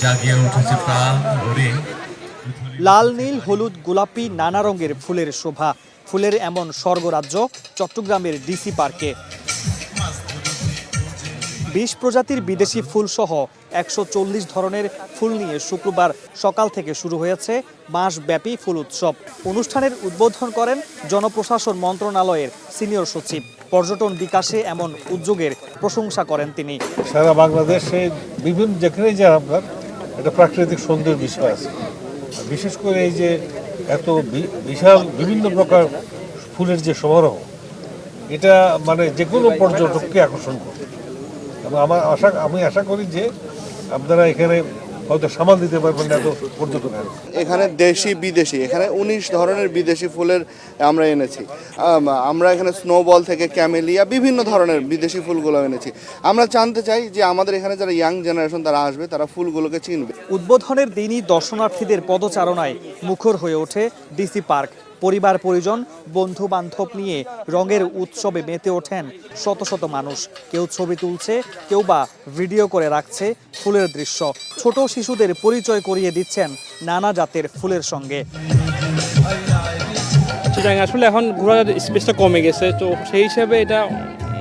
জাগিয়ে উঠেছে প্রাণ ওরে। লাল, নীল, হলুদ, গোলাপি নানা রঙের ফুলের শোভা। ফুলের এমন স্বর্গরাজ্য চট্টগ্রামের ডিসি পার্কে। ২০ প্রজাতির বিদেশি ফুল সহ ১৪০ ধরনের ফুল নিয়ে শুক্রবার সকাল থেকে শুরু হয়েছে মাসব্যাপী ফুল উৎসব। অনুষ্ঠানের উদ্বোধন করেন জনপ্রশাসন মন্ত্রণালয়ের সিনিয়র সচিব। পর্যটন বিকাশে এমন উদ্যোগের প্রশংসা করেন তিনি। সারা বাংলাদেশে বিভিন্ন যেখানেই যা আপনার একটা প্রাকৃতিক সৌন্দর্যের বিষয় আছে, বিশেষ করে এই যে এত বিশাল বিভিন্ন প্রকার ফুলের যে সমারোহ, এটা মানে যে কোনো পর্যটককে আকর্ষণ করবে। এবং আমি আশা করি যে আপনারা এখানে হয়তো সামাল দিতে পারবেন না এত পর্যটকের। এখানে দেশি বিদেশি এখানে ১৯ ধরনের বিদেশি ফুলের আমরা এনেছি। আমরা এখানে স্নোবল থেকে ক্যামেলিয়া বিভিন্ন ধরনের বিদেশি ফুলগুলো এনেছি। আমরা জানতে চাই যে আমাদের এখানে যারা ইয়াং জেনারেশন তারা আসবে, তারা ফুলগুলোকে চিনবে। উদ্বোধনের দিনই দর্শনার্থীদের পদচারণায় মুখর হয়ে ওঠে ডিসি পার্ক। পরিবার পরিজন বন্ধু বান্ধব নিয়ে রঙের উৎসবে মেতে ওঠেন শত শত মানুষ। কেউ ছবি তুলছে, কেউ বা ভিডিও করে রাখছে ফুলের দৃশ্য। ছোট শিশুদের পরিচয় করিয়ে দিচ্ছেন নানা জাতের ফুলের সঙ্গে। আসলে এখন ঘোরার স্পেসটা কমে গেছে, তো সেই হিসাবে এটা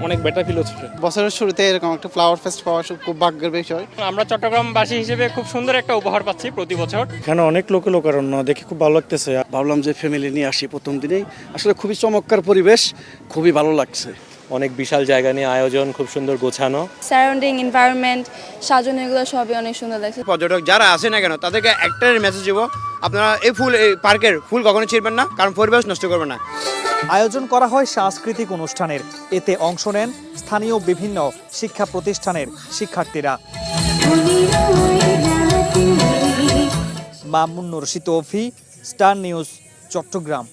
অনেক বেটার ফিল হচ্ছে। বছরের শুরুতে এরকম একটা ফ্লাওয়ার ফেস্ট পাওয়া খুব ভাগ্যের বিষয়। আমরা চট্টগ্রামবাসী হিসেবে খুব সুন্দর একটা উপহার পাচ্ছি প্রতি বছর। এখানে অনেক লোকারণ্য দেখে খুব ভালো লাগতেছে। ভাবলাম যে ফ্যামিলি নিয়ে আসি প্রথম দিনেই। আসলে খুবই চমৎকার পরিবেশ, খুবই ভালো লাগছে। অনেক বিশাল জায়গা নিয়ে আয়োজন, খুব সুন্দর গোছানো। সারাউন্ডিং এনভায়রনমেন্ট, সাজানো, এগুলো সবই অনেক সুন্দর লাগছে। পর্যটক যারা আসে না কেন তাদেরকে একটাই মেসেজ দেবো, আপনারা এই পার্কের ফুল কখনো ছিঁড়বেন না, কারণ পরিবেশ নষ্ট করবেন না। আয়োজন করা হয় সাংস্কৃতিক অনুষ্ঠানের। এতে অংশ নেন স্থানীয় বিভিন্ন শিক্ষা প্রতিষ্ঠানের শিক্ষার্থীরা। Mamun Rashid Toufi, Star News, Chittagong.